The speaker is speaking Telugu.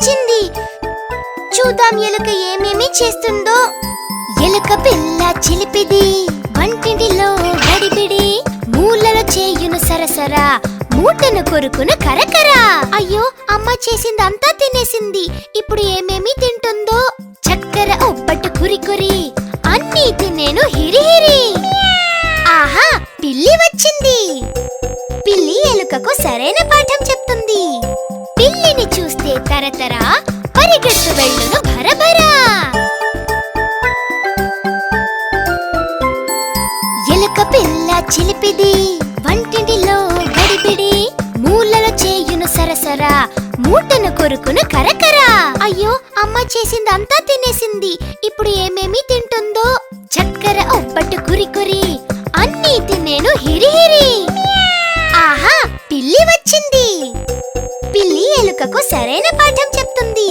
వచ్చింది. చూద్దాం ఎలుక ఏమేమి చేస్తుందో. ఎలుక పిల్ల చిలిపిది, వంటింటిలో గడిబిడి, మూలలో చేయును సరసరా, మూటను కొరుకును కరకరా. అయ్యో, అమ్మ చేసిందంతా తినేసింది. ఇప్పుడు ఏమేమి తింటుందో. చక్కెర ఒబ్బట్టు కురికురి, అన్నీ తినేను హిరిహిరి. ఆహా, పిల్లి వచ్చింది. పిల్లి ఎలుకకు సరైన పాఠం చెప్తుంది. పిల్లిని చూస్తే తరతరా, పరిగెత్తు వెళ్ళును భరభరా. ఎలుక పిల్ల చిలిపిది, వంటింటిలో గడిబిడి, మూలలో చేయును సరసరా, మూటను కొరుకును కరకరా. అయ్యో, అమ్మ చేసిందంతా తినేసింది. ఇప్పుడు ఏమేమి తింటుందో. చక్కెర ఒబ్బట్టు కురికురి, అన్నీ తినేను హిరిహిరి. ఆహా, పిల్లి వచ్చింది. పిల్లి ఎలుకకు సరైన పాఠం చెప్తుంది.